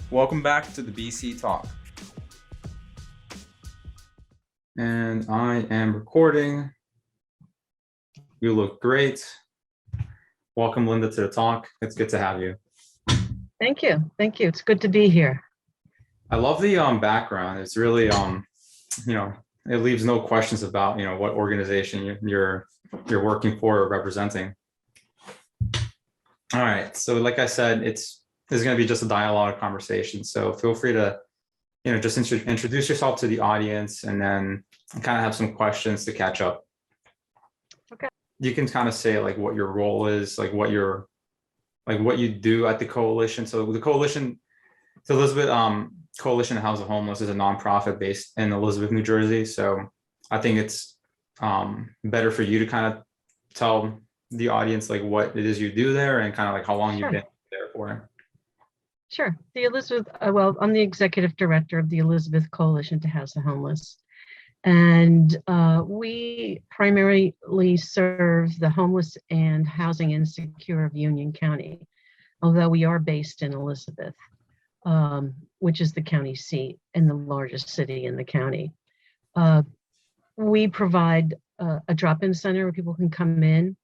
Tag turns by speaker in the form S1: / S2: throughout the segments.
S1: Welcome back to the BC Talk. And I am recording. You look great. Welcome, Linda, to the talk. It's good to have you.
S2: Thank you. Thank you. It's good to be here.
S1: I love the background. It's really it leaves no questions about what organization you're working for or representing. All right. So like I said, this is going to be just a dialogue conversation. So feel free to just introduce yourself to the audience and then kind of have some questions to catch up.
S2: Okay.
S1: You can kind of say like what your role is, like what you do at the coalition. So the coalition, Elizabeth Coalition to House the Homeless is a nonprofit based in Elizabeth, New Jersey. So I think it's better for you to kind of tell the audience like what it is you do there and kind of like how long you've been there for.
S2: Sure. The Elizabeth, I'm the executive director of the Elizabeth Coalition to House the Homeless. And we primarily serve the homeless and housing insecure of Union County, although we are based in Elizabeth, which is the county seat and the largest city in the county. We provide a drop-in center where people can come in,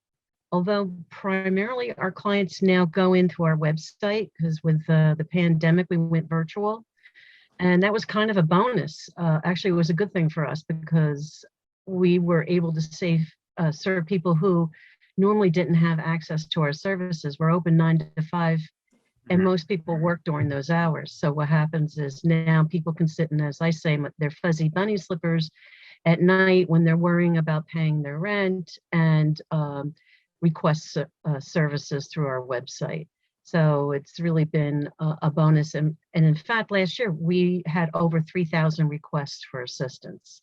S2: although primarily our clients now go into our website because with the pandemic, we went virtual. And that was kind of a bonus. Actually, it was a good thing for us because we were able to serve people who normally didn't have access to our services. We're open 9 to 5, and most people work during those hours. So what happens is now people can sit in, as I say, their fuzzy bunny slippers at night when they're worrying about paying their rent and request services through our website. So it's really been a bonus. And in fact, last year we had over 3,000 requests for assistance.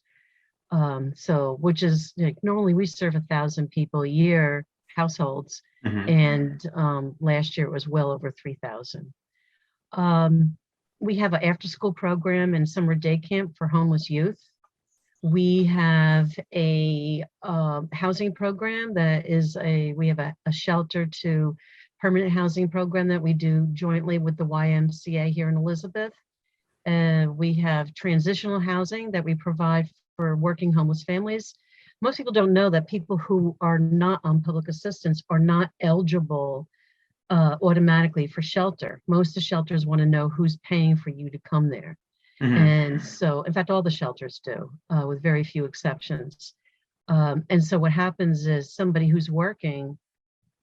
S2: Which is normally we serve 1,000 people a year, households, and last year it was well over 3,000. We have an after-school program and summer day camp for homeless youth. We have a housing program we have a shelter to permanent housing program that we do jointly with the YMCA here in Elizabeth. We have transitional housing that we provide for working homeless families. Most people don't know that people who are not on public assistance are not eligible automatically for shelter. Most of the shelters want to know who's paying for you to come there. And so, in fact, all the shelters do, with very few exceptions. And so what happens is somebody who's working,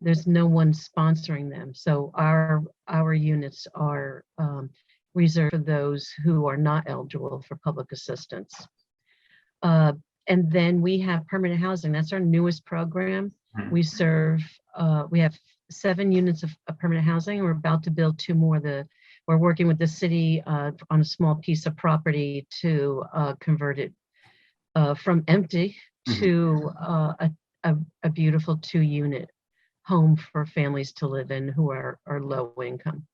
S2: there's no one sponsoring them. So our units are reserved for those who are not eligible for public assistance. And then we have permanent housing. That's our newest program. We have 7 units of permanent housing. We're about to build 2 more. We're working with the city on a small piece of property to convert it from empty to a beautiful 2-unit home for families to live in who are low income.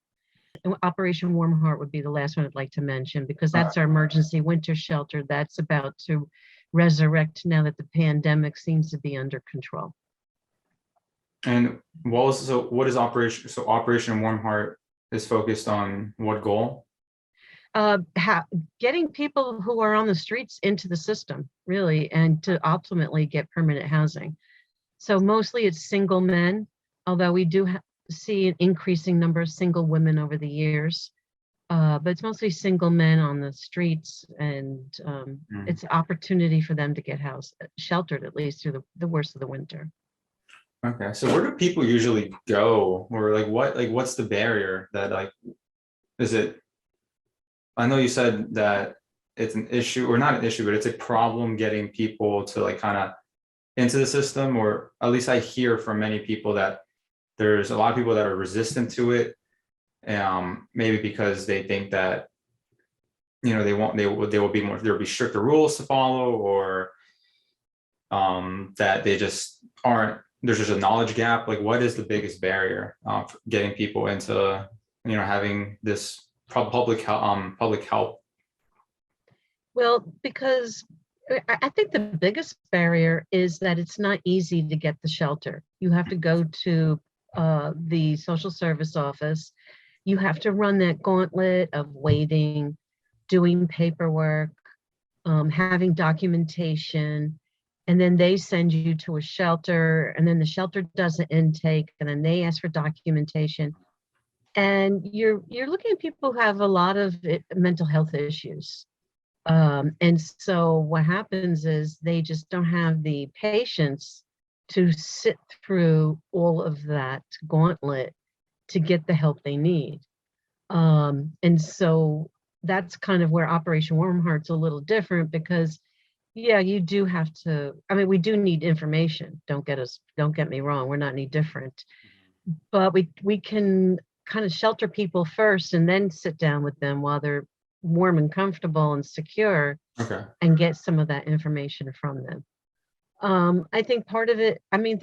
S2: And Operation Warm Heart would be the last one I'd like to mention because that's our emergency winter shelter that's about to resurrect now that the pandemic seems to be under control.
S1: And what is Operation? So Operation Warm Heart is focused on what goal?
S2: Getting people who are on the streets into the system, really, and to ultimately get permanent housing. So mostly it's single men, although we do see an increasing number of single women over the years. But it's mostly single men on the streets, and it's an opportunity for them to get sheltered at least through the worst of the winter.
S1: Okay, so where do people usually go, or what's the barrier that is it? I know you said that it's an issue, or not an issue, but it's a problem getting people to kind of into the system, or at least I hear from many people that there's a lot of people that are resistant to it, maybe because they think that there will be stricter rules to follow, or that they just aren't. There's just a knowledge gap. Like, what is the biggest barrier for getting people into having this public help?
S2: Well, because I think the biggest barrier is that it's not easy to get the shelter. You have to go to the social service office you have to run that gauntlet of waiting, doing paperwork, having documentation, and then they send you to a shelter, and then the shelter does an intake, and then they ask for documentation. And you're looking at people who have a lot of mental health issues. And so what happens is they just don't have the patience to sit through all of that gauntlet to get the help they need. And so that's kind of where Operation Warm Heart's a little different because, yeah, you do have to, I mean, we do need information. Don't get me wrong, we're not any different. But we can kind of shelter people first and then sit down with them while they're warm and comfortable and secure
S1: Okay.
S2: and get some of that information from them. I think part of it, I mean,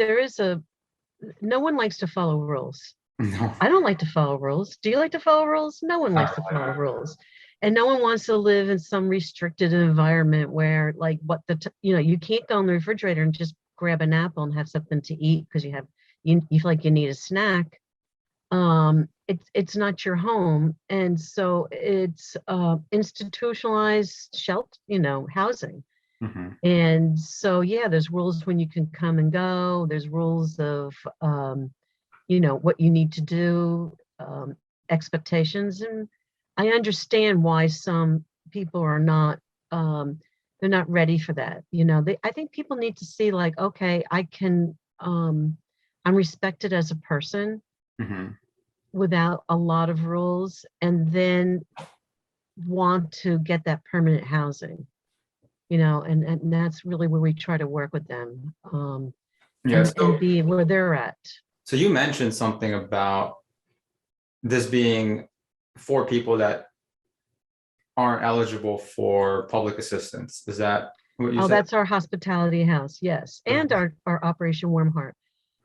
S2: no one likes to follow rules.
S1: No.
S2: I don't like to follow rules. Do you like to follow rules? No one likes to follow rules. And no one wants to live in some restricted environment where like you can't go in the refrigerator and just grab an apple and have something to eat because you feel like you need a snack. It's not your home. And so it's institutionalized shelter, housing.
S1: Mm-hmm.
S2: And so, yeah, there's rules when you can come and go. There's rules of, what you need to do, expectations. And I understand why some people are not, they're not ready for that. I think people need to see like, okay, I'm respected as a person
S1: Mm-hmm.
S2: without a lot of rules, and then want to get that permanent housing. And that's really where we try to work with them,
S1: Yeah.
S2: and be where they're at.
S1: So you mentioned something about this being for people that aren't eligible for public assistance. Is that what you said?
S2: That's our hospitality house, yes, and our Operation Warm Heart.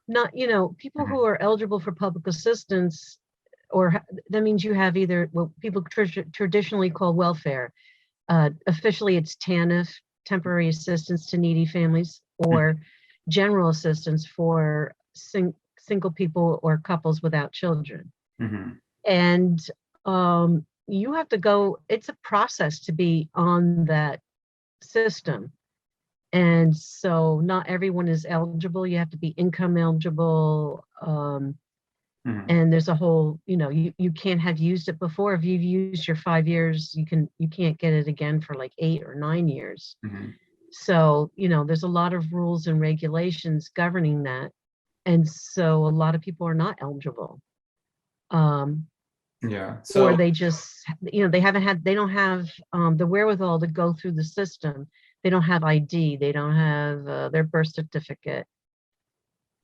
S2: Not, people who are eligible for public assistance, that means you have either what people traditionally call welfare. Officially, it's TANF, temporary assistance to needy families, or general assistance for single people or couples without children.
S1: Mm-hmm.
S2: And you have to go, it's a process to be on that system. And so not everyone is eligible. You have to be income eligible. And there's a whole, you can't have used it before. If you've used your 5 years, you can't get it again for like 8 or 9 years.
S1: Mm-hmm.
S2: So, there's a lot of rules and regulations governing that. And so a lot of people are not eligible.
S1: Yeah. So,
S2: or they just, they don't have the wherewithal to go through the system. They don't have ID. They don't have their birth certificate.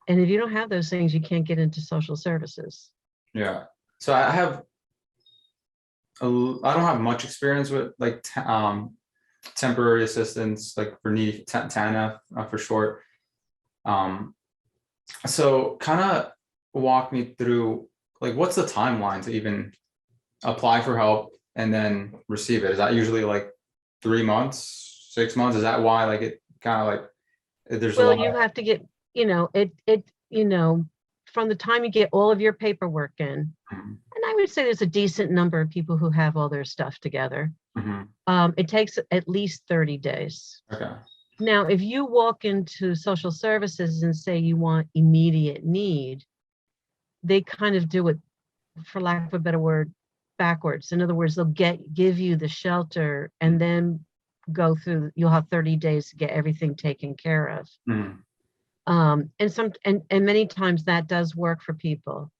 S2: And if you don't have those things, you can't get into social services.
S1: yeah. So I don't have much experience with like temporary assistance, like for needy TANF for short. So kind of walk me through like what's the timeline to even apply for help and then receive it? Is that usually like 3 months, 6 months? Is that why like it kind of like there's a lot?
S2: You have to get, from the time you get all of your paperwork in, and I would say there's a decent number of people who have all their stuff together. It takes at least 30 days.
S1: Okay.
S2: Now, if you walk into social services and say you want immediate need, they kind of do it, for lack of a better word, backwards. In other words, they'll give you the shelter and then you'll have 30 days to get everything taken care of. And many times that does work for people,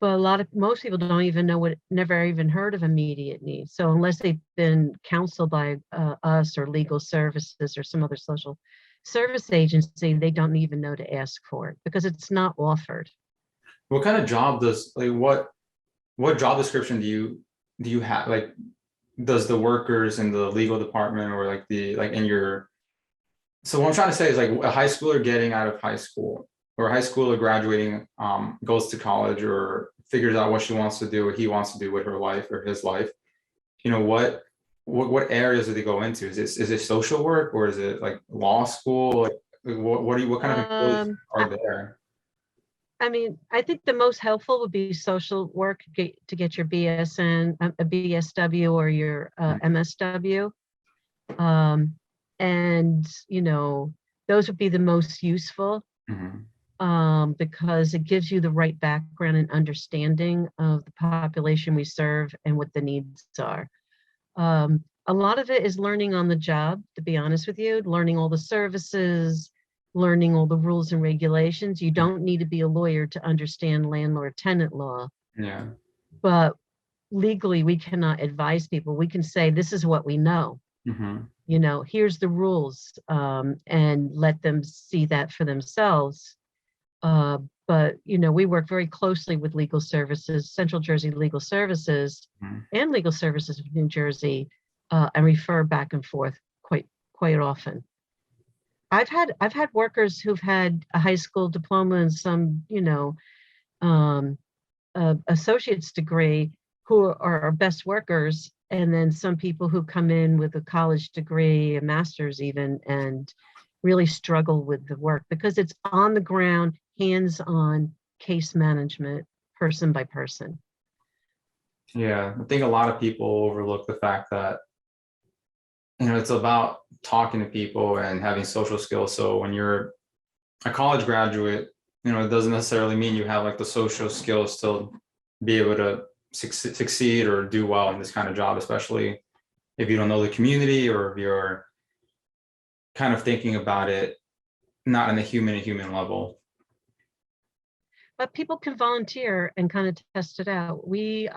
S2: but most people don't even know never even heard of immediate need. So unless they've been counseled by us or legal services or some other social service agency, they don't even know to ask for it because it's not offered.
S1: What kind of job what job description do you have? Like, does the workers in the legal department or like in your, so what I'm trying to say is like a high schooler getting out of high school or a high schooler graduating, goes to college or figures out what she wants to do, what he wants to do with her life or his life. What areas do they go into? Is it social work or is it like law school? Like what kind of employees are there?
S2: I mean, I think the most helpful would be social work to get your BSN, a BSW or your MSW. And, you know, those would be the most useful
S1: Mhm.
S2: because it gives you the right background and understanding of the population we serve and what the needs are. A lot of it is learning on the job, to be honest with you, learning all the services, learning all the rules and regulations. You don't need to be a lawyer to understand landlord-tenant law,
S1: Yeah.
S2: but legally we cannot advise people. We can say, this is what we know.
S1: Mhm.
S2: You know, here's the rules, and let them see that for themselves. Uh, but, you know, we work very closely with legal services, Central Jersey Legal Services
S1: Mhm.
S2: and Legal Services of New Jersey, and refer back and forth quite often. I've had workers who've had a high school diploma and some, you know, um, associate's degree who are our best workers, and then some people who come in with a college degree, a master's even, and really struggle with the work because it's on the ground, hands-on case management, person by person.
S1: Yeah, I think a lot of people overlook the fact that, you know, it's about talking to people and having social skills. So when you're a college graduate, you know, it doesn't necessarily mean you have like the social skills to be able to succeed or do well in this kind of job, especially if you don't know the community or if you're kind of thinking about it not on a human to human level.
S2: But people can volunteer and kind of test it out. We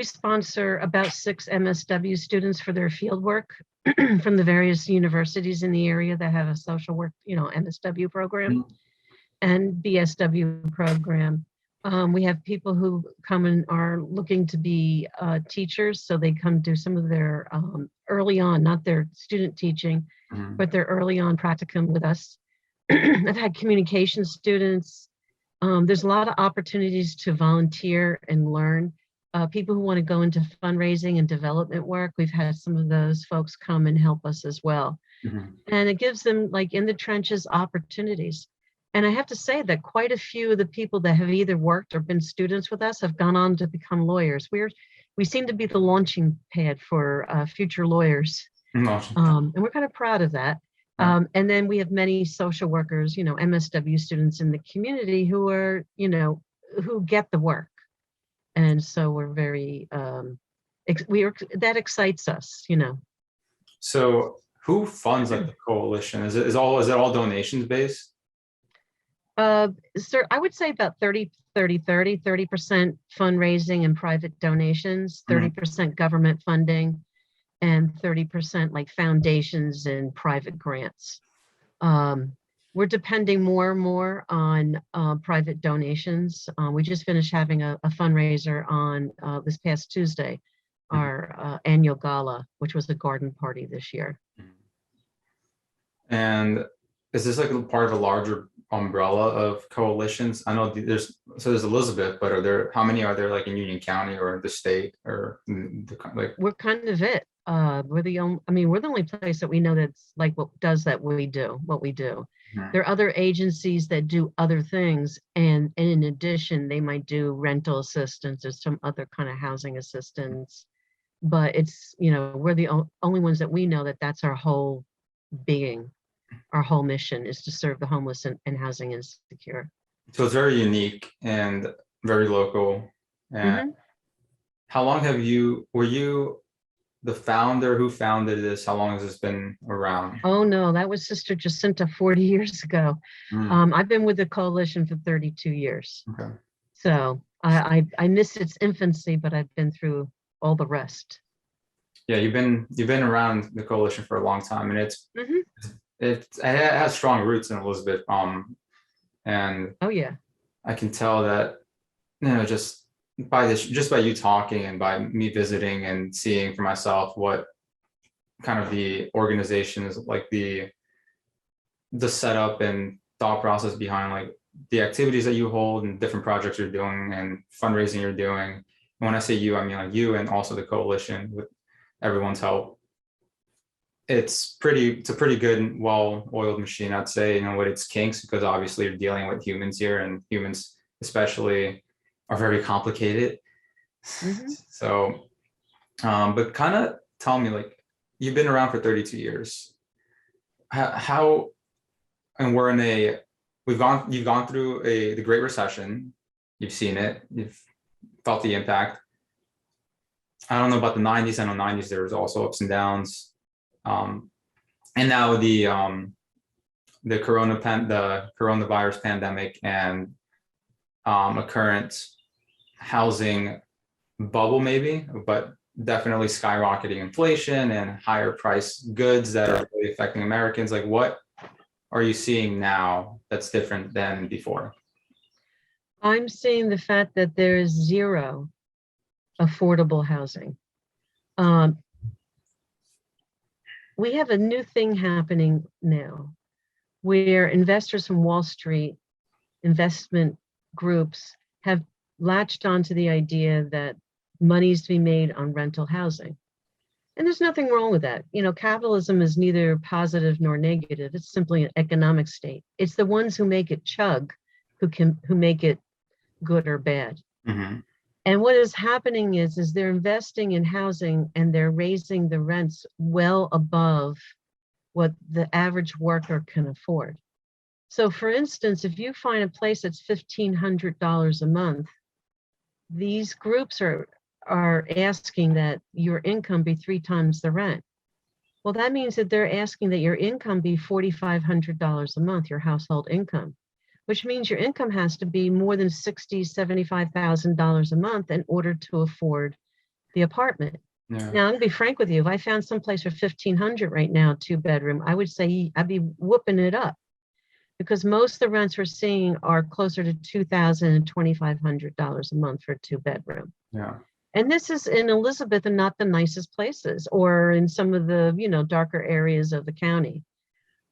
S2: sponsor about 6 MSW students for their field work from the various universities in the area that have a social work, you know, MSW program
S1: Mhm.
S2: and BSW program. We have people who come and are looking to be teachers, so they come do some of their early on, not their student teaching,
S1: Mhm.
S2: but their early on practicum with us. I've had communication students. There's a lot of opportunities to volunteer and learn. People who want to go into fundraising and development work, we've had some of those folks come and help us as well.
S1: Mhm.
S2: And it gives them, like in the trenches, opportunities. And I have to say that quite a few of the people that have either worked or been students with us have gone on to become lawyers. We seem to be the launching pad for future lawyers.
S1: No.
S2: And we're kind of proud of that.
S1: Yeah.
S2: And then we have many social workers, you know, MSW students in the community who are, you know, who get the work. And so we're very, that excites us, you know.
S1: So who funds like the coalition? Is it all donations based?
S2: Sir, I would say about 30% fundraising and private donations,
S1: Mhm.
S2: 30% government funding, and 30% like foundations and private grants. Um, we're depending more and more on private donations. We just finished having a fundraiser on this past Tuesday,
S1: Mhm.
S2: our annual gala, which was a garden party this year.
S1: And is this like a part of a larger umbrella of coalitions? I know there's Elizabeth, but how many are there like in Union County or the state or like?
S2: We're kind of it. We're the only, I mean, we're the only place that we know that's like what does that what we do.
S1: Mhm.
S2: There are other agencies that do other things, and in addition, they might do rental assistance or some other kind of housing assistance. But it's, you know, we're the only ones that we know that that's our whole being. Our whole mission is to serve the homeless and housing insecure.
S1: So it's very unique and very local. And
S2: Hmm.
S1: how long were you the founder who founded this? How long has this been around?
S2: Oh no, that was Sister Jacinta 40 years ago.
S1: Mm,
S2: I've been with the coalition for 32 years.
S1: okay.
S2: So I miss its infancy, but I've been through all the rest.
S1: Yeah, you've been around the coalition for a long time, and
S2: Hmm.
S1: it has strong roots in Elizabeth. And
S2: Oh yeah.
S1: I can tell that, you know, just by you talking and by me visiting and seeing for myself what kind of the organization is like, the setup and thought process behind like the activities that you hold and different projects you're doing and fundraising you're doing. And when I say you, I mean like you and also the coalition with everyone's help. it's a pretty good, well-oiled machine, I'd say, with its kinks, because obviously you're dealing with humans here, and humans especially are very complicated.
S2: Mhm.
S1: So, but kind of tell me, like, you've been around for 32 years. How and you've gone through the Great Recession. You've seen it. You've felt the impact. I don't know about the 90s. I know 90s there was also ups and downs. Um, and now the coronavirus pandemic, and a current housing bubble maybe, but definitely skyrocketing inflation and higher price goods that are really affecting Americans. Like, what are you seeing now that's different than before?
S2: I'm seeing the fact that there is zero affordable housing. Um, we have a new thing happening now where investors from Wall Street, investment groups, have latched onto the idea that money's to be made on rental housing. And there's nothing wrong with that. Capitalism is neither positive nor negative. It's simply an economic state. It's the ones who make it chug who make it good or bad.
S1: Mm-hmm.
S2: And what is happening is they're investing in housing and they're raising the rents well above what the average worker can afford. So for instance, if you find a place that's $1,500 a month, these groups are asking that your income be 3 times the rent. Well, that means that they're asking that your income be $4,500 a month, your household income, which means your income has to be more than $60,000, $75,000 a month in order to afford the apartment.
S1: Yeah.
S2: Now, I'm gonna be frank with you. If I found someplace for $1,500 right now, 2-bedroom, I would say I'd be whooping it up, because most of the rents we're seeing are closer to $2,000 and $2,500 a month for a 2-bedroom.
S1: Yeah.
S2: And this is in Elizabeth and not the nicest places, or in some of the, darker areas of the county.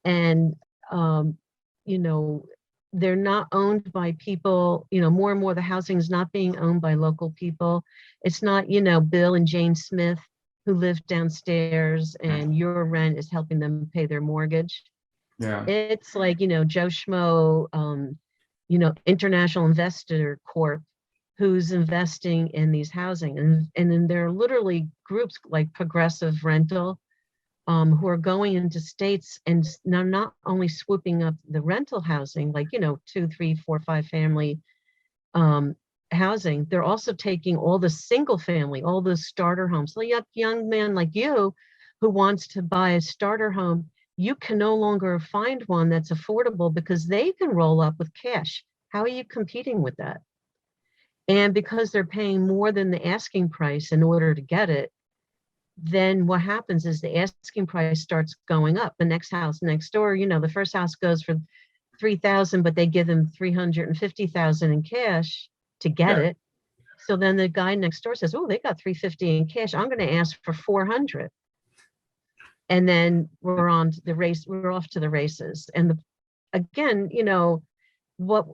S2: And, you know, they're not owned by people, more and more the housing is not being owned by local people. It's not, Bill and Jane Smith who live downstairs and your rent is helping them pay their mortgage.
S1: Yeah.
S2: It's like, Joe Schmo, International Investor Corp, who's investing in these housing. And then there are literally groups like Progressive Rental, who are going into states and now not only swooping up the rental housing, like, 2, 3, 4, 5 family housing, they're also taking all the single family, all the starter homes. So a young man like you who wants to buy a starter home, you can no longer find one that's affordable because they can roll up with cash. How are you competing with that? And because they're paying more than the asking price in order to get it, then what happens is the asking price starts going up. The next house next door, the first house goes for $3,000, but they give them $350,000 in cash to get it. So then the guy next door says, "Oh, they got $350 in cash. I'm going to ask for $400." And then we're on the race. We're off to the races. And again, what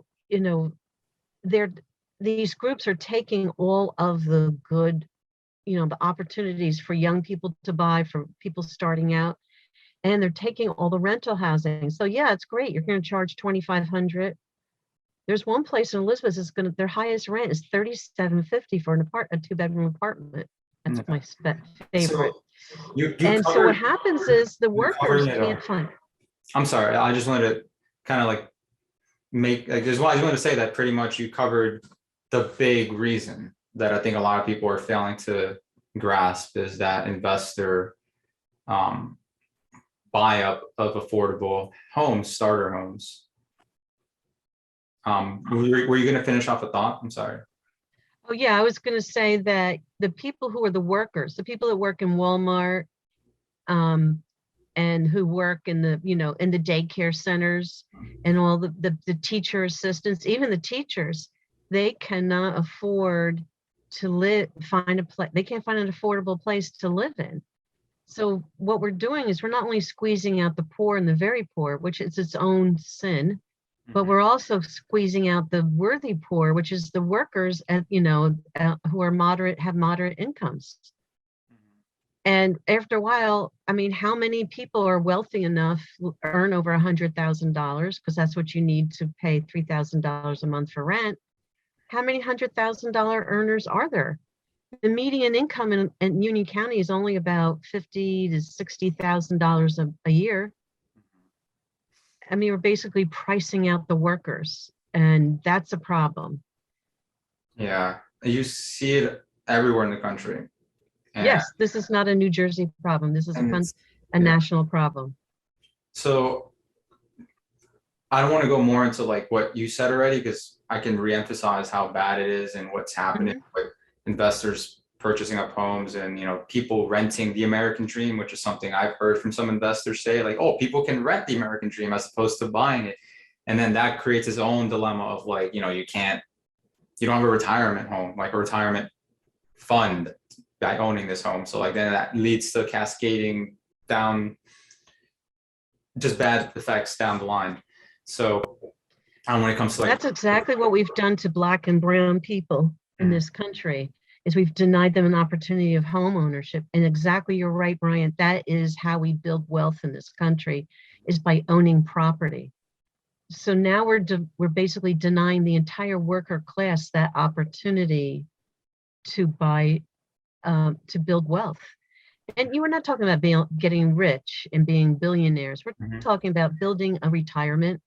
S2: these groups are taking all of the good, the opportunities for young people to buy, for people starting out, and they're taking all the rental housing. So yeah, it's great. You're going to charge $2,500. There's one place in Elizabeth is their highest rent is $3,750 for a 2-bedroom apartment. That's my favorite.
S1: So you
S2: so what happens is the
S1: you covered
S2: workers
S1: it
S2: can't
S1: all.
S2: find.
S1: I'm sorry. I just wanted to kind of like I just wanted to say that pretty much you covered the big reason that I think a lot of people are failing to grasp, is that investor buy up of affordable homes, starter homes. Were you going to finish off a thought? I'm sorry.
S2: Oh yeah, I was going to say that the people who are the workers, the people that work in Walmart, and who work in the, in the daycare centers and all the teacher assistants, even the teachers, they cannot afford to find a place. They can't find an affordable place to live in. So what we're doing is we're not only squeezing out the poor and the very poor, which is its own sin, but we're also squeezing out the worthy poor, which is the workers who are have moderate incomes. And after a while, I mean, how many people are wealthy enough, earn over $100,000, because that's what you need to pay $3,000 a month for rent? How many $100,000 earners are there? The median income in Union County is only about $50,000 to $60,000 a year. I mean, we're basically pricing out the workers, and that's a problem.
S1: Yeah, you see it everywhere in the country. And,
S2: Yes, this is not a New Jersey problem. This is
S1: and it's,
S2: a
S1: yeah.
S2: national problem.
S1: So I don't want to go more into like what you said already, because I can reemphasize how bad it is and what's happening
S2: Mhm.
S1: with investors purchasing up homes, and people renting the American dream, which is something I've heard from some investors say, like, oh, people can rent the American dream as opposed to buying it. And then that creates its own dilemma of like, you don't have a retirement home, like a retirement fund by owning this home. So like then that leads to cascading down, just bad effects down the line. So when it comes to like,
S2: That's exactly what we've done to Black and brown people in
S1: mm,
S2: this country, is we've denied them an opportunity of home ownership. And exactly, you're right, Brian. That is how we build wealth in this country, is by owning property. So now we're basically denying the entire worker class that opportunity to buy, to build wealth. And you were not talking about getting rich and being billionaires. We're
S1: mhm,
S2: talking about building a retirement,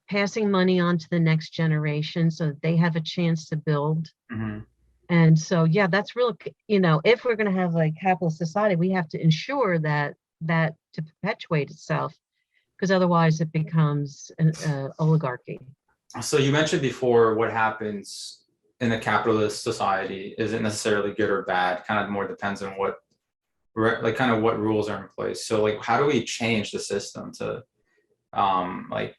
S2: passing money on to the next generation so that they have a chance to build.
S1: mhm.
S2: And so, yeah, that's real. If we're going to have a capitalist society, we have to ensure that to perpetuate itself, because otherwise it becomes an oligarchy.
S1: So you mentioned before what happens in a capitalist society isn't necessarily good or bad, kind of more depends on like kind of what rules are in place. So like, how do we change the system to like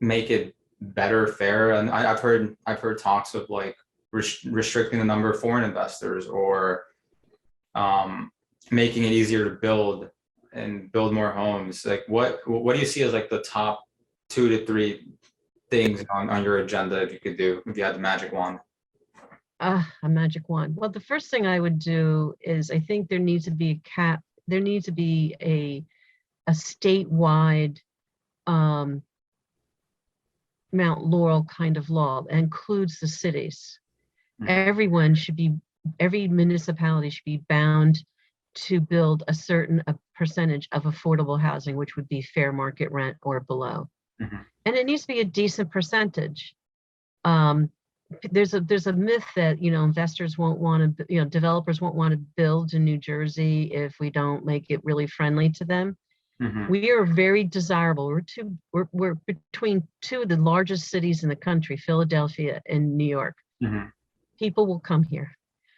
S1: make it better, fair? And I've heard talks of like restricting the number of foreign investors, or um, making it easier to build and build more homes. Like what do you see as like the top 2 to 3 things on your agenda, if you could do, if you had the magic wand?
S2: A magic wand. Well, the first thing I would do is, I think there needs to be a cap. There needs to be a statewide um, Mount Laurel kind of law that includes the cities.
S1: Mhm,
S2: Everyone should be, every municipality should be bound to build a certain percentage of affordable housing, which would be fair market rent or below.
S1: mhm,
S2: And it needs to be a decent percentage. Um, there's a myth that investors won't want to, developers won't want to build in New Jersey if we don't make it really friendly to them.
S1: mhm,
S2: We are very desirable. We're between two of the largest cities in the country, Philadelphia and New York.
S1: mhm,
S2: People will come here.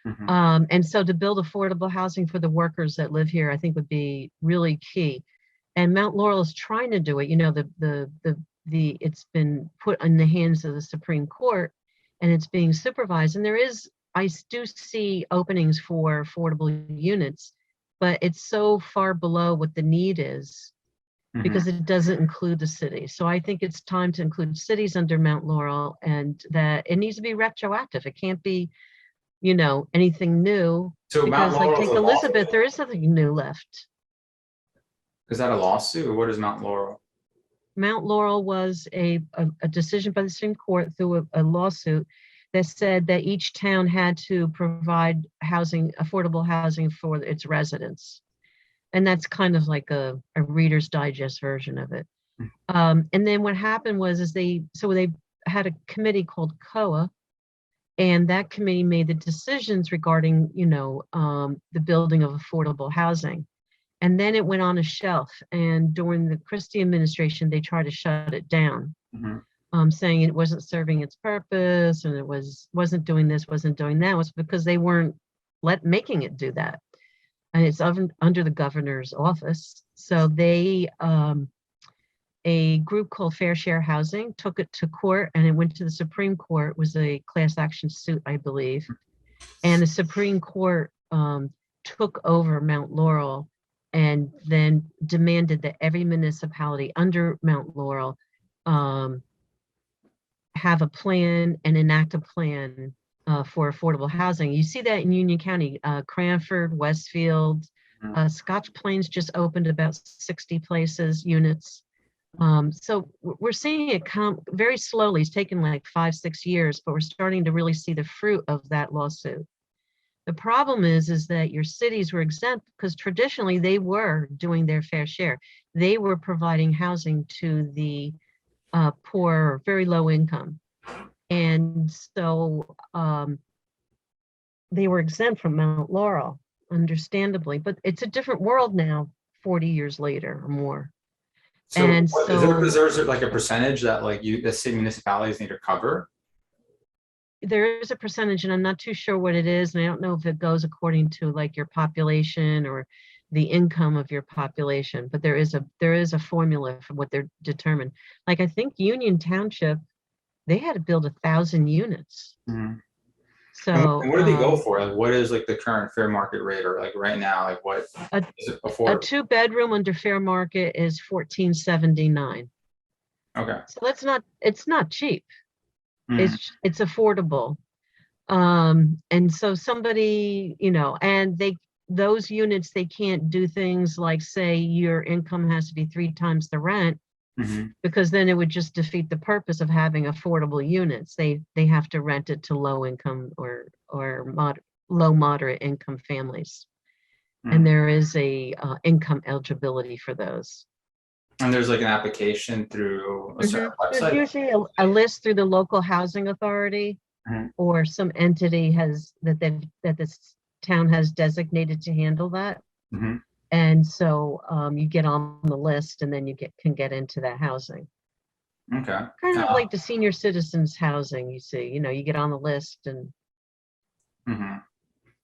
S1: mhm,
S2: And so to build affordable housing for the workers that live here, I think would be really key. And Mount Laurel is trying to do it. It's been put in the hands of the Supreme Court, and it's being supervised. And I do see openings for affordable units, but it's so far below what the need is,
S1: mhm.
S2: because it doesn't include the city. So I think it's time to include cities under Mount Laurel, and that it needs to be retroactive. It can't be, anything new,
S1: So Mount
S2: because like
S1: Laurel is
S2: take
S1: a
S2: Elizabeth,
S1: lawsuit.
S2: there is nothing new left.
S1: Is that a lawsuit, or what is Mount Laurel?
S2: Mount Laurel was a decision by the Supreme Court through a lawsuit that said that each town had to provide housing, affordable housing for its residents. And that's kind of like a Reader's Digest version of it. And then what happened was, they had a committee called COA, and that committee made the decisions regarding, the building of affordable housing. And then it went on a shelf. And during the Christie administration, they tried to shut it down,
S1: Mhm,
S2: saying it wasn't serving its purpose, and it wasn't doing this, wasn't doing that. It was because they weren't making it do that. And it's under the governor's office. So a group called Fair Share Housing took it to court, and it went to the Supreme Court. It was a class action suit, I believe. And the Supreme Court took over Mount Laurel, and then demanded that every municipality under Mount Laurel um, have a plan and enact a plan for affordable housing. You see that in Union County, Cranford, Westfield, Scotch Plains just opened about 60 places, units. So we're seeing it come very slowly. It's taken like 5-6 years, but we're starting to really see the fruit of that lawsuit. The problem is that your cities were exempt because traditionally they were doing their fair share. They were providing housing to the poor, very low income. And so they were exempt from Mount Laurel, understandably, but it's a different world now, 40 years later or more.
S1: So
S2: And
S1: what, is there like a percentage that like the city municipalities need to cover?
S2: there is a percentage, and I'm not too sure what it is, and I don't know if it goes according to like your population or the income of your population, but there is a formula for what they're determined. Like I think Union Township, they had to build 1,000 units.
S1: Mhm.
S2: So
S1: And what do they go for? Like, what is like the current fair market rate, or like right now, like what
S2: a,
S1: is it
S2: a
S1: affordable?
S2: 2-bedroom under fair market is $1,479.
S1: Okay.
S2: So it's not cheap.
S1: Mhm.
S2: It's affordable. And so somebody, and those units, they can't do things like say your income has to be 3 times the rent,
S1: Mhm.
S2: because then it would just defeat the purpose of having affordable units. They have to rent it to low income or low moderate income families. And
S1: Mhm.
S2: there is a income eligibility for those.
S1: And there's like an application through a certain
S2: There's
S1: website.
S2: usually a list through the local housing authority,
S1: Mhm.
S2: or some entity that this town has designated to handle that.
S1: Mhm.
S2: And so you get on the list, and then you can get into that housing.
S1: Okay.
S2: Kind of like the senior citizens housing, you see, you get on the list and
S1: Mhm.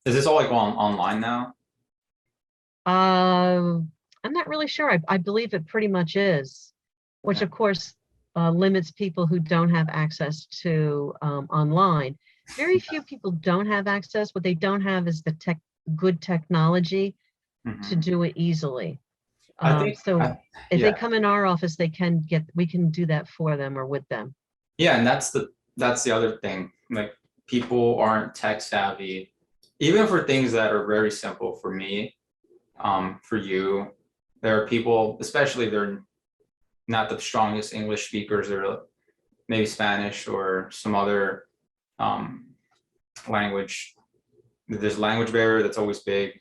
S1: Is this all like online now?
S2: I'm not really sure. I believe it pretty much is, which
S1: Yeah.
S2: of course limits people who don't have access to online. Very few people don't have access. What they don't have is the good technology to
S1: Mhm.
S2: do it easily.
S1: I think,
S2: So if they
S1: yeah,
S2: come in our office, we can do that for them or with them.
S1: yeah, and that's the other thing. Like people aren't tech savvy, even for things that are very simple for me. For you, there are people, especially if they're not the strongest English speakers, or maybe Spanish or some other um, language. There's language barrier that's always a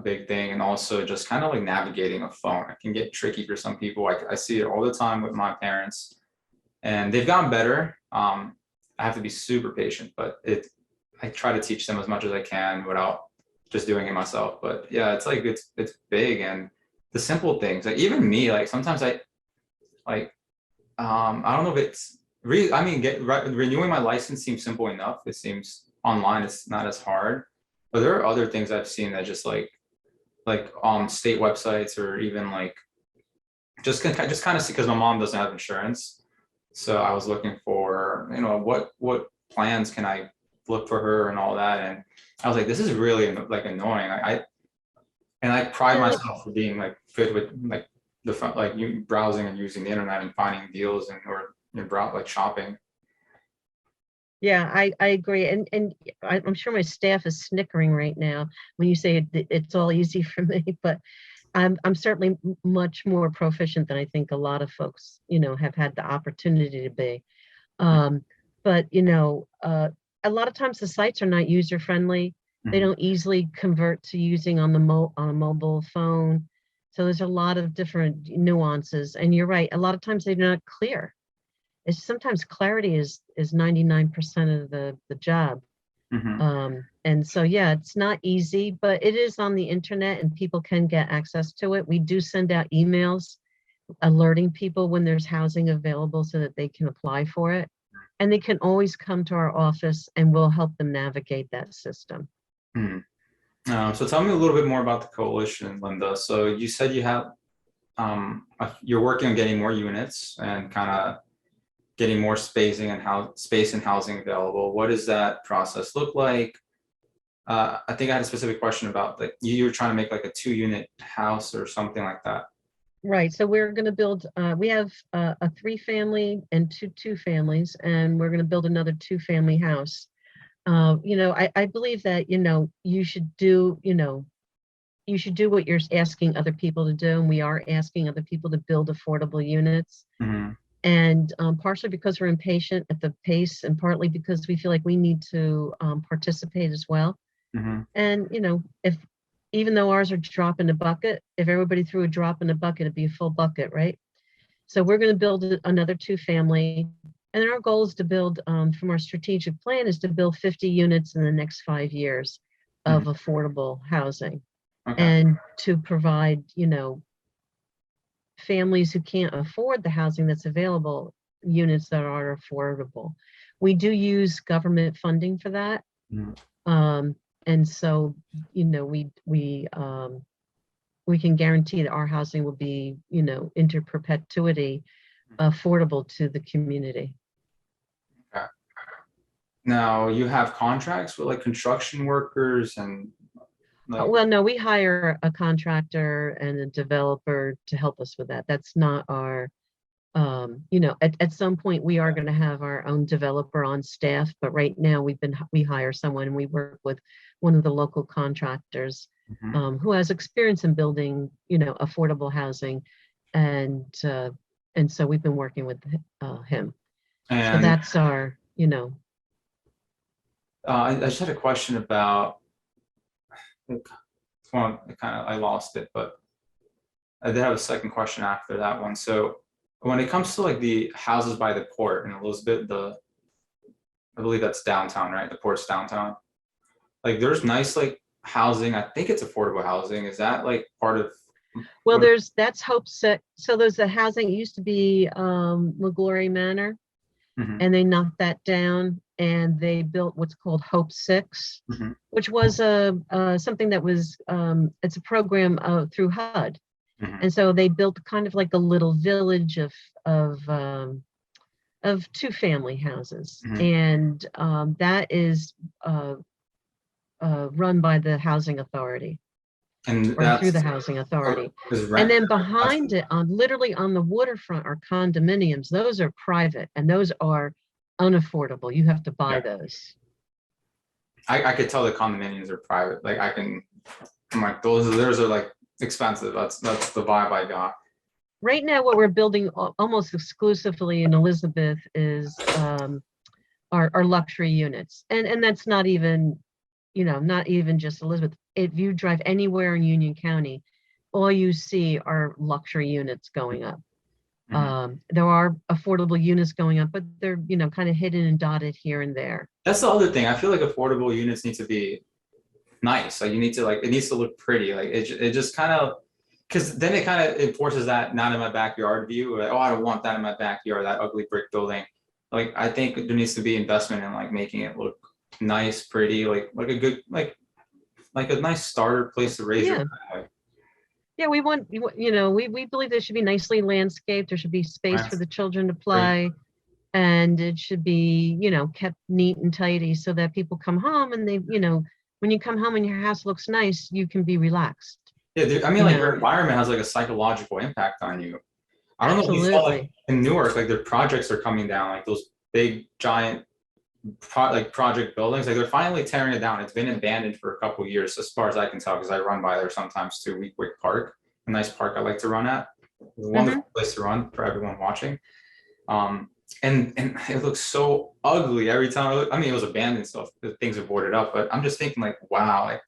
S1: big thing, and also just kind of like navigating a phone. It can get tricky for some people. I see it all the time with my parents, and they've gotten better. I have to be super patient, but I try to teach them as much as I can without just doing it myself. But yeah, it's like it's big, and the simple things, like even me, like sometimes like I don't know if it's really, I mean, renewing my license seems simple enough. It seems online, it's not as hard. But there are other things I've seen that just like state websites, or even like just kind of see, because my mom doesn't have insurance. So I was looking for, what plans can I look for her and all that. And I was like, this is really like annoying. And I pride
S2: Yeah,
S1: myself for being like good with like the front, like you browsing and using the internet and finding deals, and or like shopping.
S2: yeah, I agree. And I'm sure my staff is snickering right now when you say it's all easy for me, but I'm certainly much more proficient than I think a lot of folks, have had the opportunity to be. Um, but a lot of times the sites are not user friendly. They
S1: Mhm.
S2: don't easily convert to using on a mobile phone. So there's a lot of different nuances. And you're right, a lot of times they're not clear. It's sometimes clarity is 99% of the job.
S1: Mhm.
S2: And so yeah, it's not easy, but it is on the internet and people can get access to it. We do send out emails alerting people when there's housing available so that they can apply for it. And they can always come to our office and we'll help them navigate that system.
S1: Mhm. So tell me a little bit more about the coalition, Linda. So you said you have you're working on getting more units and kind of getting more spacing and space and housing available. What does that process look like? I think I had a specific question about like you were trying to make like a 2-unit house or something like that.
S2: Right. So we're going to build, we have a 3-family and two families, and we're going to build another 2-family house. I believe that, you should do, you should do what you're asking other people to do, and we are asking other people to build affordable units.
S1: Mhm.
S2: And partially because we're impatient at the pace, and partly because we feel like we need to participate as well.
S1: Mhm.
S2: And if even though ours are drop in the bucket, if everybody threw a drop in the bucket, it'd be a full bucket, right? So we're going to build another 2-family, and then our goal is to build, from our strategic plan, is to build 50 units in the next 5 years of
S1: Mhm.
S2: affordable housing,
S1: Okay.
S2: and to provide, families who can't afford the housing that's available, units that are affordable. We do use government funding for that.
S1: Mhm.
S2: Um, and so, we can guarantee that our housing will be, into perpetuity, affordable to the community.
S1: Okay. Now you have contracts with like construction workers and like,
S2: Well, no, we hire a contractor and a developer to help us with that. That's not our, at some point we are going to have our own developer on staff, but right now we hire someone, and we work with one of the local contractors,
S1: Mhm.
S2: who has experience in building, affordable housing. And so we've been working with him. So
S1: And
S2: that's our,
S1: I just had a question about, well, I lost it, but I did have a second question after that one. So when it comes to like the houses by the port in Elizabeth, I believe that's downtown, right? The port's downtown. Like there's nice like housing. I think it's affordable housing. Is that like part of
S2: well,
S1: what?
S2: that's Hope Six. So there's the housing, it used to be LaGlory Manor,
S1: Mhm.
S2: and they knocked that down, and they built what's called Hope Six,
S1: Mhm.
S2: which was something that was, it's a program through HUD.
S1: Mhm.
S2: And so they built kind of like a little village of um, of 2-family houses,
S1: Mhm.
S2: and that is run by the housing authority,
S1: And
S2: or through
S1: that's
S2: the housing authority.
S1: is
S2: And
S1: rent.
S2: then behind it, literally on the waterfront, are condominiums. Those are private, and those are unaffordable. You have to buy
S1: Yeah,
S2: those.
S1: I could tell the condominiums are private. Like I'm like those are like expensive. That's the vibe I got.
S2: Right now, what we're building almost exclusively in Elizabeth is our luxury units. And that's not even, not even just Elizabeth. If you drive anywhere in Union County, all you see are luxury units going up.
S1: Mhm.
S2: There are affordable units going up, but they're, kind of hidden and dotted here and there.
S1: That's the other thing. I feel like affordable units need to be nice. Like you need to like it needs to look pretty. Like it just kind of because then it kind of enforces that not in my backyard view. Like, oh, I don't want that in my backyard, that ugly brick building. Like I think there needs to be investment in like making it look nice, pretty, like a good like a nice starter place to raise your
S2: Yeah.
S1: child.
S2: Yeah, we want, we believe there should be nicely landscaped. There should be space for
S1: That's
S2: the children to
S1: great.
S2: play. And it should be, kept neat and tidy so that people come home, and they, when you come home and your house looks nice, you can be relaxed.
S1: Yeah, I mean,
S2: You
S1: like your
S2: know,
S1: environment has like a psychological impact on you. I don't know if you saw like
S2: absolutely.
S1: in Newark, like their projects are coming down, like those big giant like project buildings. Like they're finally tearing it down. It's been abandoned for a couple of years, as far as I can tell, because I run by there sometimes too. Weekwick Park, a nice park I like to run at. It's a
S2: Hmm.
S1: wonderful place to run for everyone watching. Um, and it looks so ugly every time I look. I mean, it was abandoned, so things are boarded up. But I'm just thinking, like, wow,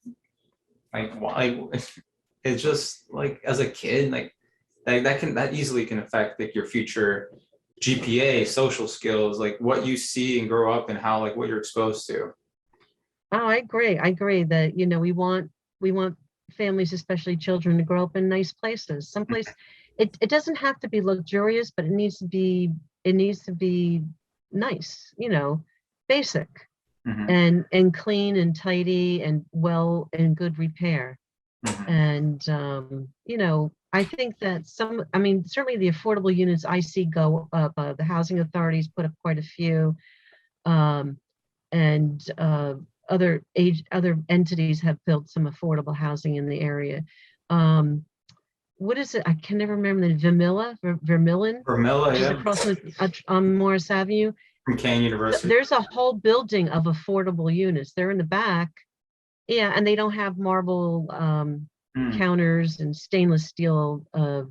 S1: like why? It's just like as a kid, like that easily can affect like your future GPA, social skills, like what you see and grow up and how like what you're exposed to.
S2: Oh, I agree. I agree that, we want families, especially children, to grow up in nice places. Someplace, it doesn't have to be luxurious, but it needs to be nice, basic,
S1: Mhm.
S2: and clean and tidy and well in good repair.
S1: Mhm.
S2: And I think that I mean, certainly the affordable units I see go up, the housing authorities put up quite a few, um, and other entities have built some affordable housing in the area. Um, what is it? I can never remember the Vermillion,
S1: Vermilla,
S2: which is
S1: yeah,
S2: across on Morris Avenue.
S1: from Kane University.
S2: There's a whole building of affordable units. They're in the back. Yeah, and they don't have marble
S1: Hmm.
S2: counters and stainless steel uh,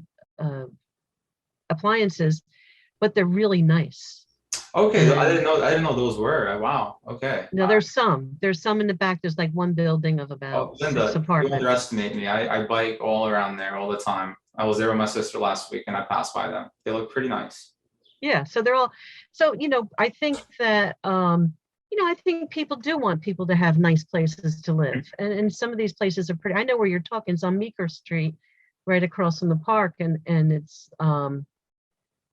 S2: appliances, but they're really nice.
S1: Okay,
S2: And
S1: I didn't know those were. Wow. Okay.
S2: no, there's some in the back. There's like one building of about
S1: Oh,
S2: 6
S1: Linda, you
S2: apartments.
S1: underestimate me. I bike all around there all the time. I was there with my sister last week and I passed by them. They look pretty nice.
S2: Yeah, so they're all, so I think that I think people do want people to have nice places to live. And some of these places are pretty. I know where you're talking. It's on Meeker Street, right across from the park, and it's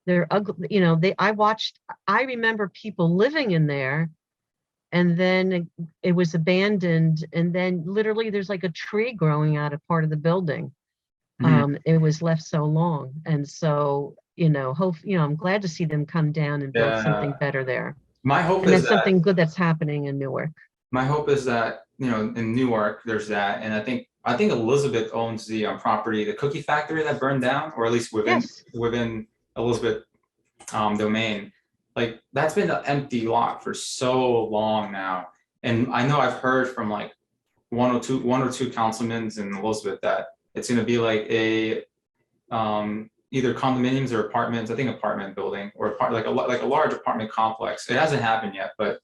S2: they're ugly, I remember people living in there, and then it was abandoned, and then literally there's like a tree growing out of part of the building.
S1: Mhm.
S2: It was left so long. And so, I'm glad to see them come down and build something
S1: Yeah.
S2: better there.
S1: My hope
S2: And
S1: is
S2: that's
S1: that
S2: something good that's happening in Newark.
S1: in Newark there's that, and I think Elizabeth owns the property, the cookie factory that burned down, or at least
S2: Yes.
S1: within Elizabeth domain. Like that's been an empty lot for so long now, and I know I've heard from like one or two councilmen in Elizabeth that it's going to be like a either condominiums or apartments. I think apartment building or like a large apartment complex. It hasn't happened yet, but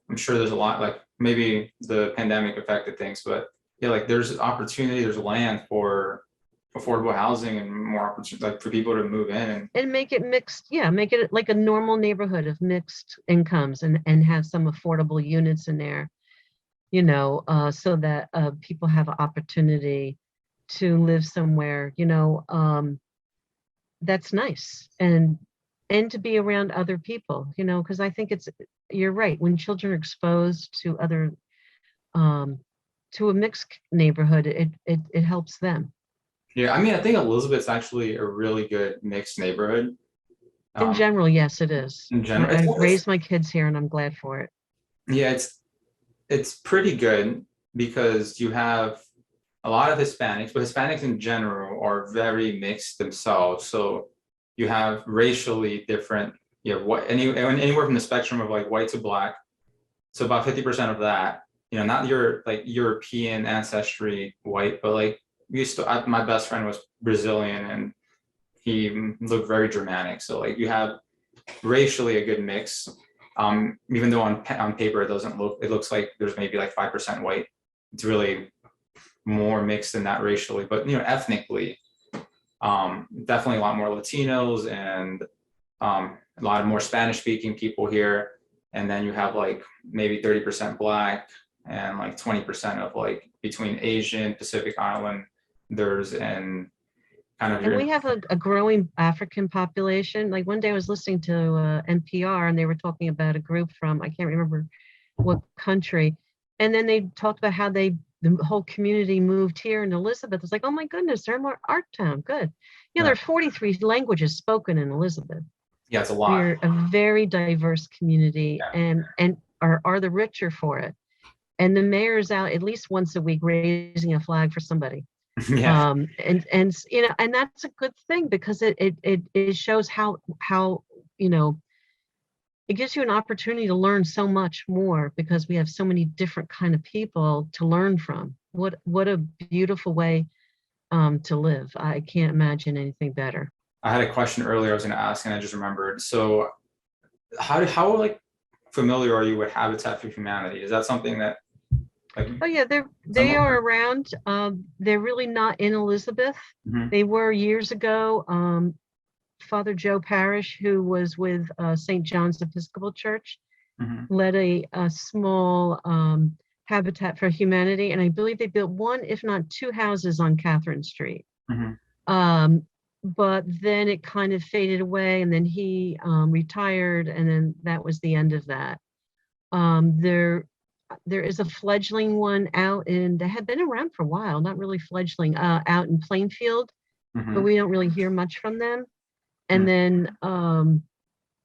S1: I'm sure there's a lot, like maybe the pandemic affected things, but yeah, like there's opportunity, there's land for affordable housing and more opportunity, like for people to move in. And
S2: And make it mixed. Yeah, make it like a normal neighborhood of mixed incomes, and have some affordable units in there, so that people have an opportunity to live somewhere, that's nice. And to be around other people, because I think you're right, when children are exposed to other um to a mixed neighborhood, it helps them.
S1: yeah, I mean, I think Elizabeth's actually a really good mixed neighborhood.
S2: In
S1: Um,
S2: general, yes, it is.
S1: in
S2: I,
S1: general,
S2: I raised my kids here and I'm glad for it.
S1: yeah, it's pretty good because you have a lot of Hispanics, but Hispanics in general are very mixed themselves. So you have racially different, what anywhere from the spectrum of like white to black. So about 50% of that, not your like European ancestry white, but like my best friend was Brazilian and he looked very Germanic. So like you have racially a good mix. Even though on paper it looks like there's maybe like 5% white. It's really more mixed than that racially, but ethnically, definitely a lot more Latinos and a lot of more Spanish speaking people here. And then you have like maybe 30% Black and like 20% of like between Asian, Pacific Islanders, and kind of
S2: And
S1: your.
S2: we have a growing African population. Like one day I was listening to NPR, and they were talking about a group from, I can't remember what country. And then they talked about how the whole community moved here in Elizabeth. It's like, oh my goodness, they're more art town. Good. Yeah,
S1: Yeah,
S2: there are 43 languages spoken in Elizabeth.
S1: yeah, it's a lot.
S2: We're a very diverse community, and are the richer for it. And the mayor's out at least once a week raising a flag for somebody.
S1: Yeah.
S2: And that's a good thing, because it shows how you know it gives you an opportunity to learn so much more, because we have so many different kind of people to learn from. What a beautiful way to live. I can't imagine anything better.
S1: I had a question earlier I was going to ask, and I just remembered. So, how like familiar are you with Habitat for Humanity? Is that something that like
S2: Oh yeah, they
S1: somewhat?
S2: are around. They're really not in Elizabeth.
S1: Mhm,
S2: They were years ago. Father Joe Parrish, who was with St. John's Episcopal Church,
S1: mhm,
S2: led a small Habitat for Humanity, and I believe they built one, if not two, houses on Catherine Street.
S1: mhm.
S2: Um, but then it kind of faded away, and then he retired, and then that was the end of that. There is a fledgling one out in, that had been around for a while, not really fledgling, out in Plainfield, but
S1: Mhm.
S2: we don't really hear much from them. And
S1: Mhm.
S2: then,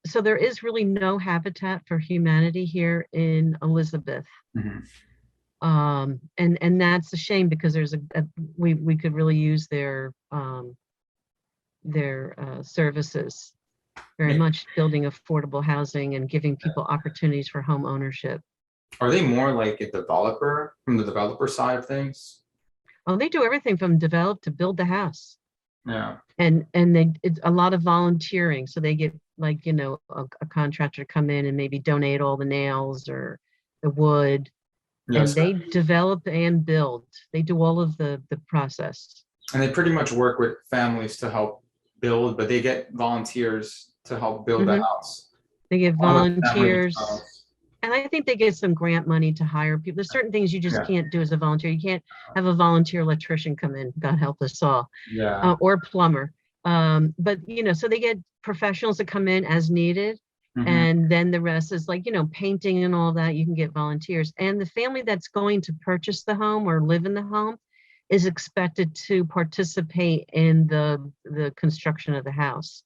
S2: so there is really no Habitat for Humanity here in Elizabeth.
S1: Mhm.
S2: And that's a shame, because we could really use their services very
S1: Yeah.
S2: much, building affordable housing and giving people opportunities for home ownership.
S1: Are they more like a developer from the developer side of things?
S2: Oh, they do everything from develop to build the house.
S1: Yeah.
S2: And it's a lot of volunteering. So they get like, a contractor to come in and maybe donate all the nails or the wood, and
S1: Yes.
S2: they develop and build. They do all of the process.
S1: And they pretty much work with families to help build, but they get volunteers to help build the
S2: Hmm.
S1: house.
S2: They get
S1: Along with the family
S2: volunteers.
S1: themselves.
S2: And I think they get some grant money to hire people. There's certain things you just
S1: Yeah.
S2: can't do as a volunteer. You can't have a volunteer electrician come in, God help us all,
S1: Yeah.
S2: or plumber. But so they get professionals to come in as needed.
S1: Hmm.
S2: And then the rest is like, painting and all that. You can get volunteers. And the family that's going to purchase the home or live in the home is expected to participate in the construction of the house.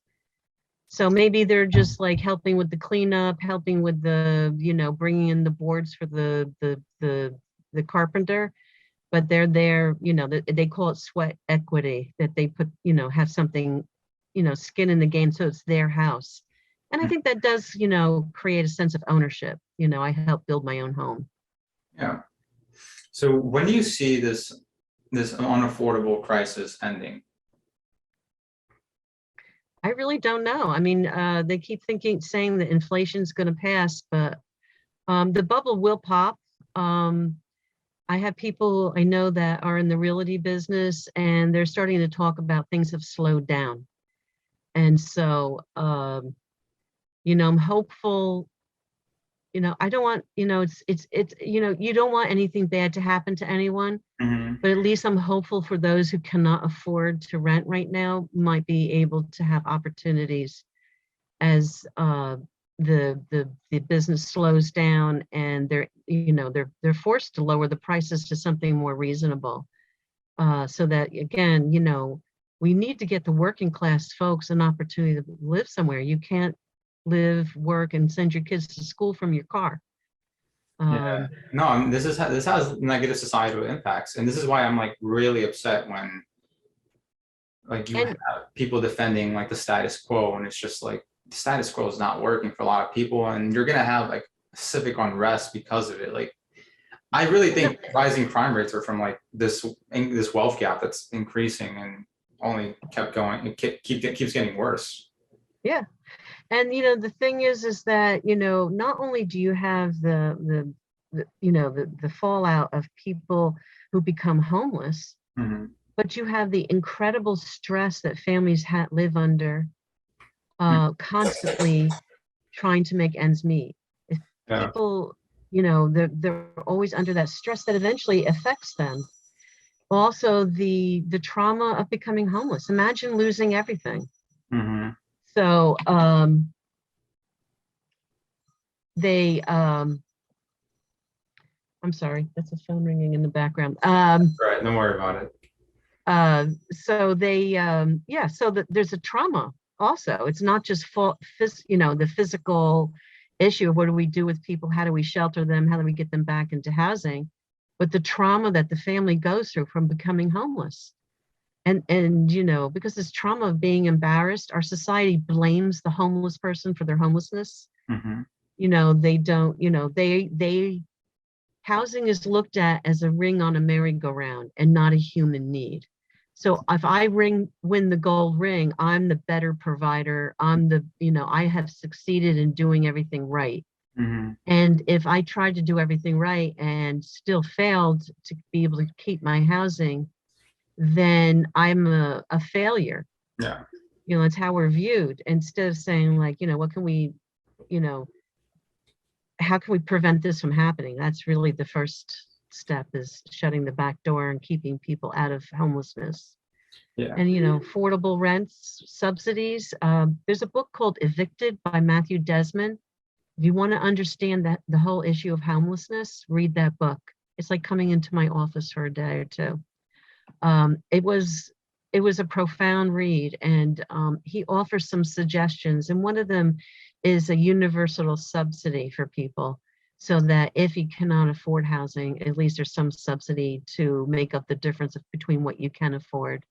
S2: So maybe they're just like helping with the cleanup, helping with bringing in the boards for the carpenter, but they're there, they call it sweat equity, that they put, have something, skin in the game, so it's their house. And I think that does, create a sense of ownership. I helped build my own home.
S1: Yeah. So when do you see this unaffordable crisis ending?
S2: I really don't know. I mean, they keep saying that inflation's going to pass, but the bubble will pop. I have people I know that are in the realty business, and they're starting to talk about things have slowed down. And so, I'm hopeful. I don't want, you don't want anything bad to happen to anyone,
S1: Hmm.
S2: but at least I'm hopeful for those who cannot afford to rent right now might be able to have opportunities as the business slows down, and they're forced to lower the prices to something more reasonable, so that again, we need to get the working class folks an opportunity to live somewhere. You can't live, work, and send your kids to school from your car.
S1: Yeah. No, this has negative societal impacts, and this is why I'm like really upset when like you have
S2: And
S1: people defending like the status quo, and it's just like the status quo is not working for a lot of people, and you're gonna have like civic unrest because of it. Like I really
S2: no,
S1: think rising crime rates are from like this wealth gap that's increasing and only kept going. Keeps getting worse.
S2: yeah. And the thing is that not only do you have the fallout of people who become homeless,
S1: Hmm.
S2: but you have the incredible stress that families live under, constantly trying to make ends meet. If
S1: Yeah.
S2: people, they're always under that stress that eventually affects them. Also, the trauma of becoming homeless. Imagine losing everything.
S1: Hmm.
S2: So they I'm sorry, that's a phone ringing in the background.
S1: Right. Don't worry about it.
S2: So they yeah, so there's a trauma also. It's not just the physical issue of what do we do with people, how do we shelter them, how do we get them back into housing, but the trauma that the family goes through from becoming homeless. And because this trauma of being embarrassed, our society blames the homeless person for their homelessness.
S1: Hmm.
S2: They don't, they housing is looked at as a ring on a merry-go-round and not a human need. So if I win the gold ring, I'm the better provider. I have succeeded in doing everything right.
S1: Hmm.
S2: And if I tried to do everything right and still failed to be able to keep my housing, then I'm a failure.
S1: Yeah.
S2: It's how we're viewed. Instead of saying like, what can we, you know, how can we prevent this from happening? That's really the first step, is shutting the back door and keeping people out of homelessness.
S1: Yeah.
S2: And affordable rents, subsidies. There's a book called Evicted by Matthew Desmond. If you want to understand that the whole issue of homelessness, read that book. It's like coming into my office for a day or two. It was a profound read, and he offers some suggestions, and one of them is a universal subsidy for people, so that if you cannot afford housing, at least there's some subsidy to make up the difference between what you can afford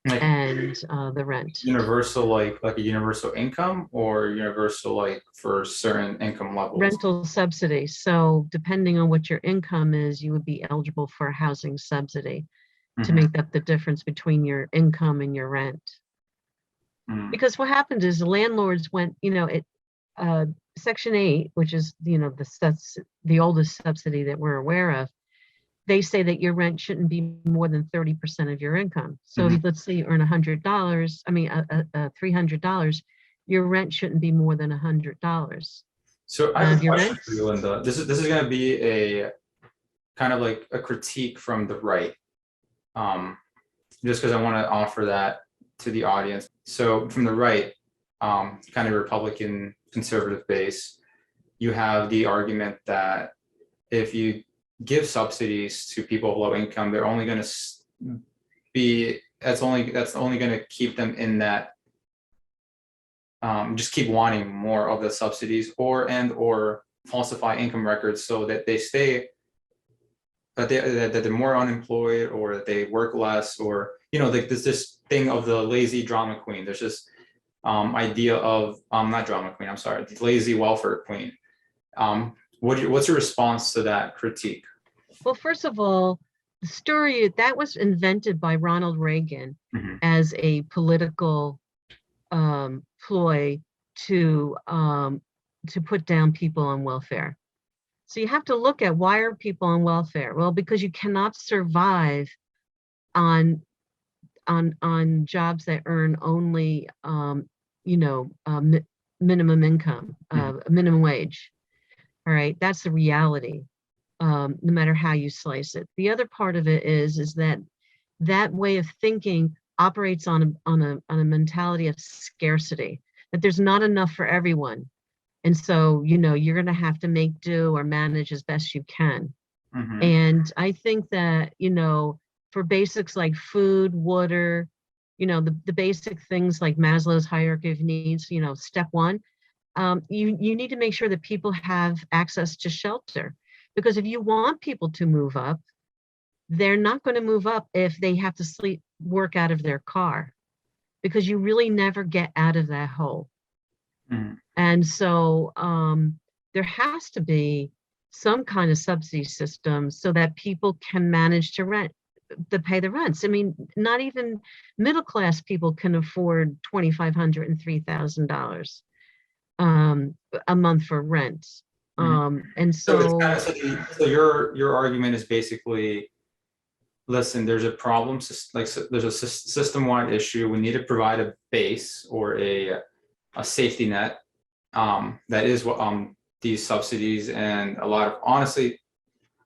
S1: Like
S2: and the rent.
S1: universal, like a universal income, or universal like for certain income levels.
S2: Rental subsidy. So depending on what your income is, you would be eligible for a housing subsidy. to
S1: Mhm.
S2: make up the difference between your income and your rent.
S1: Mhm.
S2: Because what happened is the landlords went, uh, Section 8, which is, the oldest subsidy that we're aware of, they say that your rent shouldn't be more than 30% of your income. So if
S1: Mhm.
S2: you, let's say you earn $100, $300, your rent shouldn't be more than $100.
S1: So I
S2: Now,
S1: have
S2: if
S1: a
S2: your
S1: question for you,
S2: rent's
S1: Linda. This is going to be a kind of like a critique from the right. Um, just because I want to offer that to the audience. So from the right, kind of Republican conservative base, you have the argument that if you give subsidies to people of low income, they're only going to be that's only going to keep them in that just keep wanting more of the subsidies or falsify income records so that they stay that they're more unemployed or that they work less or like there's this thing of the lazy drama queen. There's this idea of not drama queen, I'm sorry, the lazy welfare queen. What's your response to that critique?
S2: Well, first of all, the story that was invented by Ronald Reagan
S1: Mhm.
S2: as a political ploy to put down people on welfare. So you have to look at, why are people on welfare? Well, because you cannot survive on on jobs that earn only you know minimum income,
S1: Mhm.
S2: minimum wage. All right, that's the reality. No matter how you slice it. The other part of it is that that way of thinking operates on a mentality of scarcity, that there's not enough for everyone. And so, you're going to have to make do or manage as best you can.
S1: Mhm.
S2: And I think that, for basics like food, water, the basic things like Maslow's hierarchy of needs, step one, you need to make sure that people have access to shelter. Because if you want people to move up, they're not going to move up if they have to work out of their car, because you really never get out of that hole.
S1: Mhm.
S2: And so there has to be some kind of subsidy system so that people can manage to pay the rents. I mean, not even middle class people can afford $2,500 and $3,000 a month for rent.
S1: Mhm.
S2: And
S1: So it's kind
S2: so,
S1: of so your argument is basically, listen, there's a problem, there's a system-wide issue. We need to provide a base or a safety net. That is what these subsidies and a lot of honestly,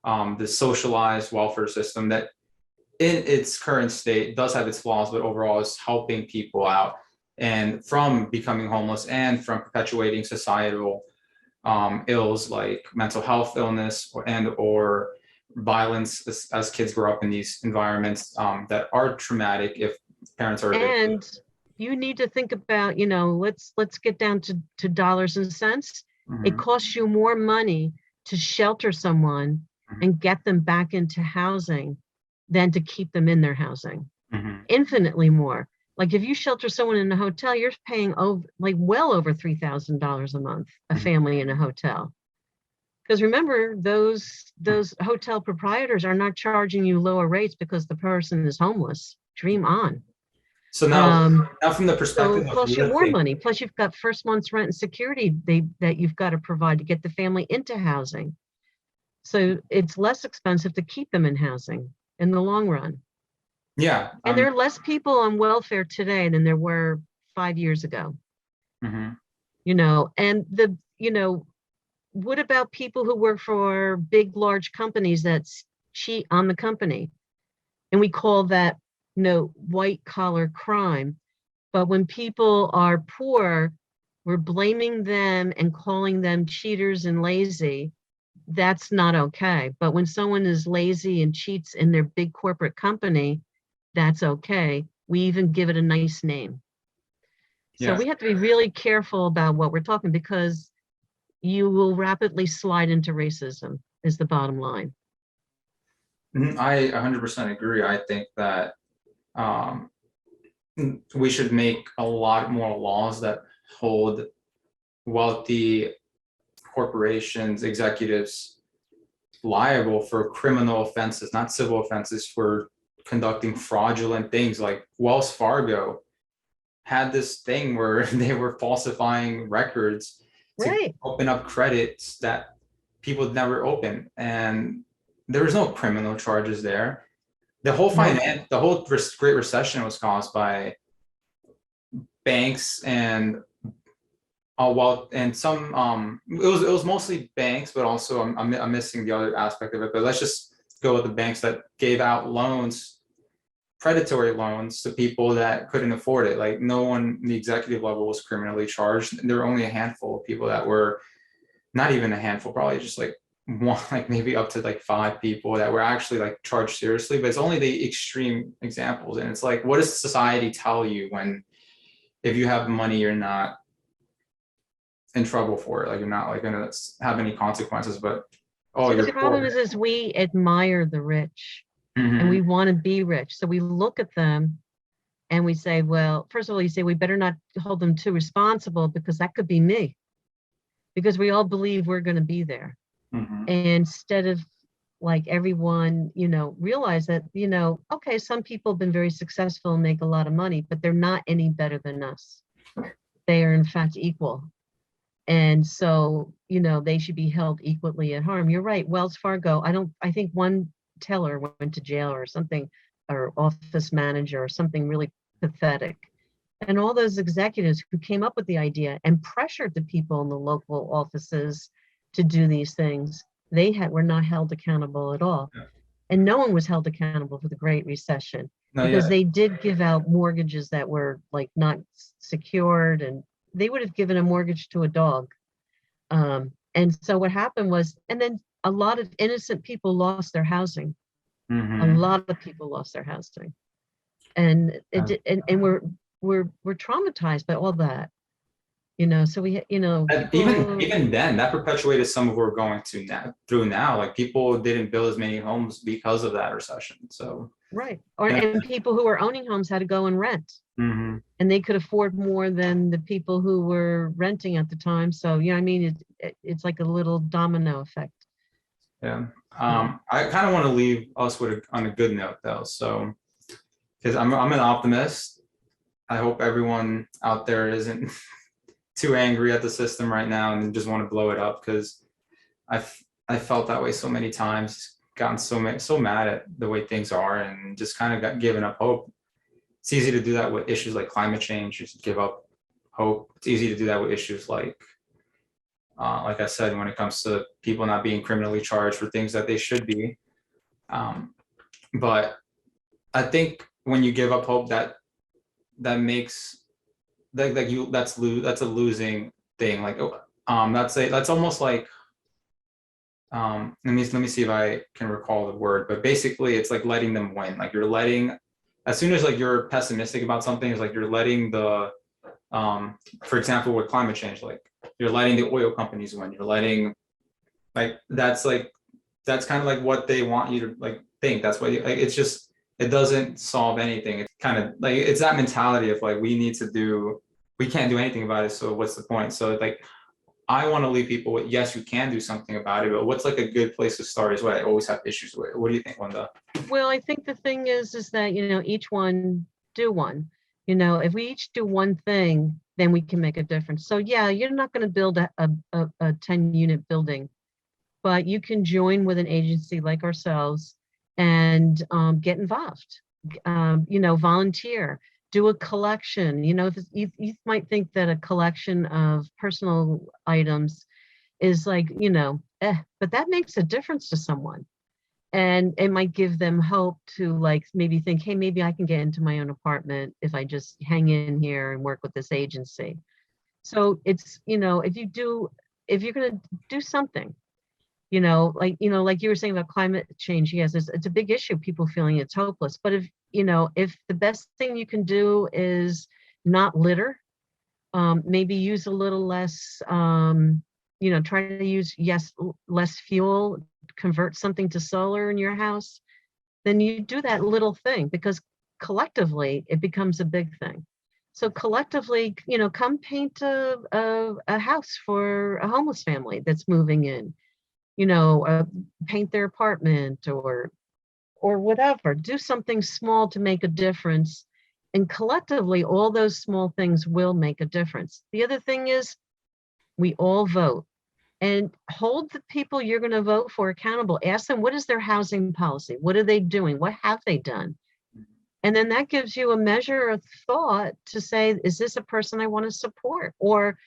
S1: the socialized welfare system that in its current state does have its flaws, but overall is helping people out and from becoming homeless and from perpetuating societal ills like mental health illness or violence as kids grow up in these environments that are traumatic if parents are evicted.
S2: and you need to think about, let's get down to dollars and cents. It
S1: Mhm.
S2: costs you more money to shelter someone
S1: Mhm.
S2: and get them back into housing than to keep them in their housing.
S1: Mhm.
S2: Infinitely more. Like if you shelter someone in a hotel, you're paying well over $3,000 a month, a
S1: Mhm.
S2: family in a hotel. Because remember, those hotel proprietors are not charging you lower rates because the person is homeless. Dream on.
S1: So
S2: Um,
S1: now from the
S2: so
S1: perspective
S2: it
S1: of
S2: costs you more
S1: lifting.
S2: money. Plus, you've got first month's rent and security that you've got to provide to get the family into housing. So it's less expensive to keep them in housing in the long run.
S1: Yeah.
S2: And there are less people on welfare today than there were 5 years ago.
S1: Mhm.
S2: And what about people who work for big, large companies that cheat on the company? And we call that, white collar crime. But when people are poor, we're blaming them and calling them cheaters and lazy. That's not okay. But when someone is lazy and cheats in their big corporate company, that's okay. We even give it a nice name. So
S1: Yes.
S2: we have to be really careful about what we're talking, because you will rapidly slide into racism, is the bottom line.
S1: I 100% agree. I think that um, we should make a lot more laws that hold wealthy corporations, executives liable for criminal offenses, not civil offenses, for conducting fraudulent things. Like Wells Fargo had this thing where they were falsifying records to
S2: Right.
S1: open up credits that people never open, and there was no criminal charges there.
S2: No.
S1: The whole Great Recession was caused by banks and well, and some it was mostly banks, but also I'm missing the other aspect of it. But let's just go with the banks that gave out loans, predatory loans to people that couldn't afford it. Like no one in the executive level was criminally charged. There were only a handful of people that were, not even a handful, probably just like one, like maybe up to like 5 people that were actually like charged seriously. But it's only the extreme examples, and it's like, what does society tell you when, if you have money, you're not in trouble for it? Like you're not like gonna have any consequences, but oh,
S2: See, the
S1: you're
S2: problem
S1: poor.
S2: is we admire the rich and
S1: Hmm.
S2: we want to be rich. So we look at them and we say, well, first of all, you say we better not hold them too responsible because that could be me, because we all believe we're going to be there.
S1: Hmm.
S2: And instead of like everyone, realize that, okay, some people have been very successful and make a lot of money, but they're not any better than us. They are in fact equal. And so, they should be held equally at harm. You're right. Wells Fargo, I think one teller went to jail or something, or office manager or something really pathetic. And all those executives who came up with the idea and pressured the people in the local offices to do these things, were not held accountable at all. And no one was held accountable for the Great Recession
S1: No,
S2: because
S1: yeah.
S2: they did give out mortgages that were like not secured, and they would have given a mortgage to a dog. And so what happened was, and then a lot of innocent people lost their housing. A
S1: Hmm.
S2: lot of people lost their housing, and and we're traumatized by all that. So
S1: And even
S2: people.
S1: even then, that perpetuated some of what we're going to now through now. Like people didn't build as many homes because of that recession. So
S2: Right. Or
S1: yeah.
S2: and people who were owning homes had to go and rent,
S1: Hmm.
S2: and they could afford more than the people who were renting at the time. So I mean, it's like a little domino effect.
S1: Yeah.
S2: So,
S1: I kind of want to leave us with on a good note though. So because I'm an optimist. I hope everyone out there isn't too angry at the system right now and just want to blow it up, because I felt that way so many times, gotten so mad at the way things are, and just kind of got given up hope. It's easy to do that with issues like climate change. You just give up hope. It's easy to do that with issues like I said, when it comes to people not being criminally charged for things that they should be. Um, but I think when you give up hope, that makes like you that's a losing thing. Like that's almost like let me see if I can recall the word, but basically it's like letting them win. Like you're letting, as soon as like you're pessimistic about something, it's like you're letting the for example with climate change, like you're letting the oil companies win. You're letting, like that's kind of like what they want you to like think. That's why like it's just, it doesn't solve anything. It's kind of like it's that mentality of like we can't do anything about it, so what's the point? So like I want to leave people with, yes, you can do something about it, but what's like a good place to start is what I always have issues with. What do you think, Linda?
S2: well, I think the thing is that each one do one. If we each do one thing, then we can make a difference. So yeah, you're not going to build a 10-unit building, but you can join with an agency like ourselves and get involved. Volunteer, do a collection. You might think that a collection of personal items is like, but that makes a difference to someone. And it might give them hope to like maybe think, hey, maybe I can get into my own apartment if I just hang in here and work with this agency. So it's, if you're going to do something, like you were saying about climate change, yes, it's a big issue, people feeling it's hopeless. But if the best thing you can do is not litter, maybe use a little less, try to use, less fuel, convert something to solar in your house, then you do that little thing, because collectively it becomes a big thing. So collectively, come paint a house for a homeless family that's moving in, paint their apartment, or whatever. Do something small to make a difference. And collectively, all those small things will make a difference. The other thing is we all vote, and hold the people you're going to vote for accountable. Ask them, what is their housing policy? What are they doing? What have they done? And then that gives you a measure of thought to say, is this a person I want to support? Or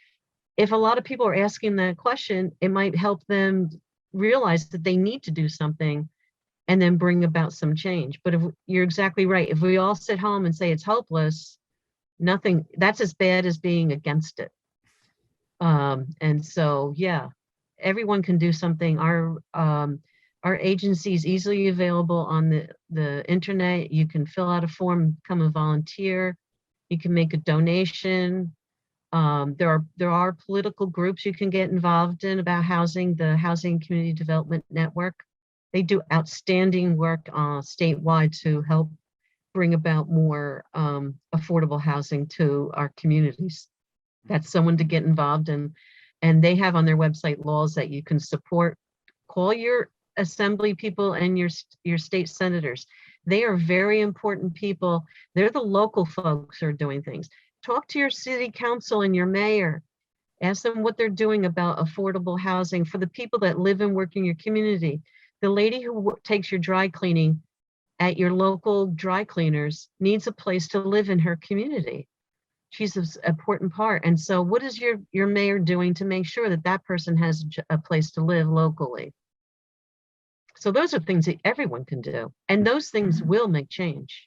S2: if a lot of people are asking that question, it might help them realize that they need to do something and then bring about some change. But if you're exactly right, if we all sit home and say it's hopeless, nothing, that's as bad as being against it. And so, yeah, everyone can do something. Our agency is easily available on the internet. You can fill out a form, become a volunteer. You can make a donation. There are political groups you can get involved in about housing, the Housing Community Development Network. They do outstanding work statewide to help bring about more affordable housing to our communities. That's someone to get involved in. And they have on their website laws that you can support. Call your assembly people and your state senators. They are very important people. They're the local folks who are doing things. Talk to your city council and your mayor. Ask them what they're doing about affordable housing for the people that live and work in your community. The lady who takes your dry cleaning at your local dry cleaners needs a place to live in her community. She's an important part. And so what is your mayor doing to make sure that that person has a place to live locally? So those are things that everyone can do. And those things will make change.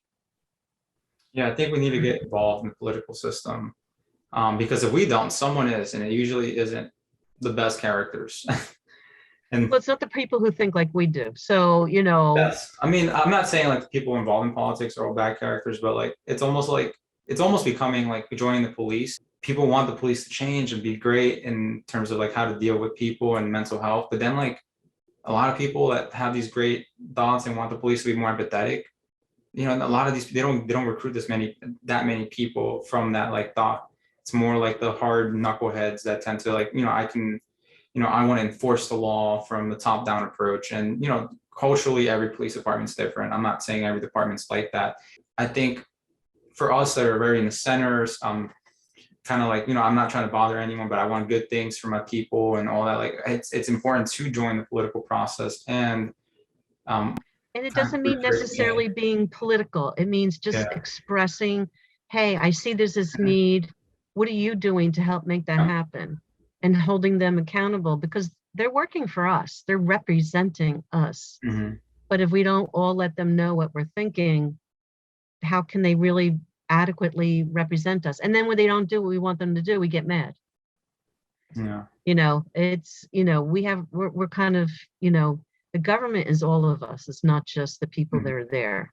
S1: Yeah, I think we need to get involved in the political system, because if we don't, someone is, and it usually isn't the best characters. And
S2: Well, it's not the people who think like we do. So,
S1: yes, I mean, I'm not saying like the people involved in politics are all bad characters, but like it's almost becoming like joining the police. People want the police to change and be great in terms of like how to deal with people and mental health, but then like a lot of people that have these great thoughts and want the police to be more empathetic, a lot of these they don't recruit that many people from that like thought. It's more like the hard knuckleheads that tend to like, I want to enforce the law from the top down approach. And culturally every police department's different. I'm not saying every department's like that. I think for us that are very in the centers, kind of like, I'm not trying to bother anyone, but I want good things for my people and all that. Like it's important to join the political process and
S2: it doesn't mean necessarily being political. It means just expressing, hey, I see there's this need. What are you doing to help make that happen? And holding them accountable because they're working for us. They're representing us.
S1: Mm-hmm.
S2: But if we don't all let them know what we're thinking, how can they really adequately represent us? And then when they don't do what we want them to do, we get mad.
S1: Yeah.
S2: It's, we're kind of, the government is all of us. It's not just the people that are there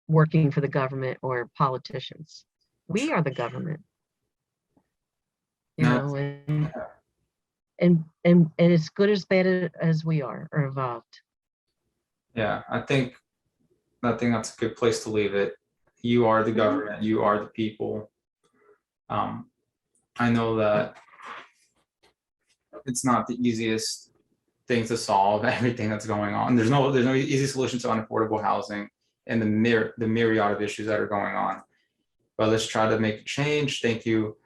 S2: working for the government or politicians. We are the government. And as good as bad as we are evolved.
S1: Yeah, I think that's a good place to leave it. You are the government, you are the people. I know that it's not the easiest thing to solve everything that's going on. There's no easy solution to unaffordable housing and the myriad of issues that are going on. But let's try to make a change. Thank you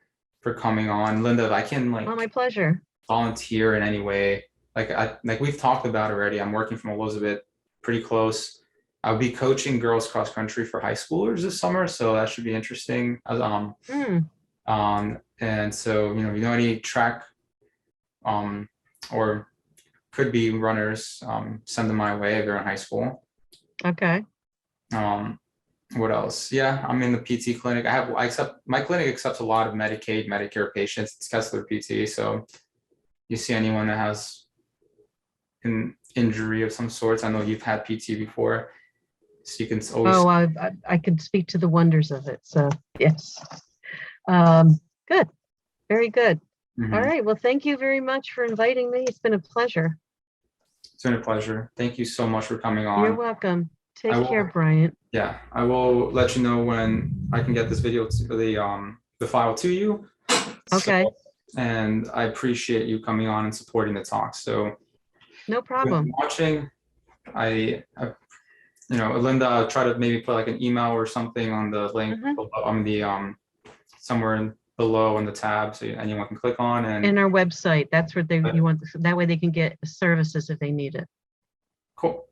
S1: for coming on, Linda. If I can
S2: my pleasure.
S1: Volunteer in any way, like we've talked about already, I'm working from Elizabeth pretty close. I'll be coaching girls cross country for high schoolers this summer, so that should be interesting. And so if you know any track or could be runners, send them my way if they're in high school.
S2: Okay.
S1: What else? Yeah, I'm in the PT clinic. My clinic accepts a lot of Medicaid, Medicare patients. It's Kessler PT. So you see anyone that has an injury of some sorts, I know you've had PT before, so you can always.
S2: I can speak to the wonders of it. So yes. Good. Very good.
S1: Mm-hmm.
S2: All right. Well, thank you very much for inviting me. It's been a pleasure.
S1: It's been a pleasure. Thank you so much for coming on.
S2: You're welcome. Take care, Bryant.
S1: Yeah, I will let you know when I can get this video to the file to you.
S2: Okay.
S1: And I appreciate you coming on and supporting the talk. So
S2: no problem.
S1: Watching, I you know, Linda, try to maybe put like an email or something on the link
S2: Mhm.
S1: below- on the somewhere below in the tab, so anyone can click on and
S2: And our website, that's where you want, that way they can get services if they need it.
S1: cool.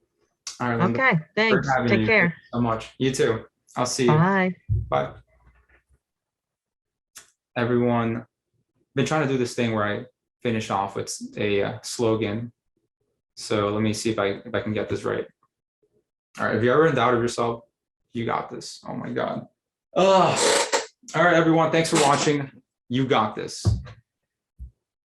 S1: All right, Linda,
S2: Okay,
S1: great
S2: thanks.
S1: having
S2: Take
S1: you. Thank
S2: care.
S1: you so much. You too. I'll see you.
S2: Bye.
S1: Bye. Everyone, been trying to do this thing where I finish off with a slogan. So let me see if I can get this right. All right. Have you ever in doubt of yourself? You got this. Oh my God. Ugh. All right, everyone. Thanks for watching. You got this.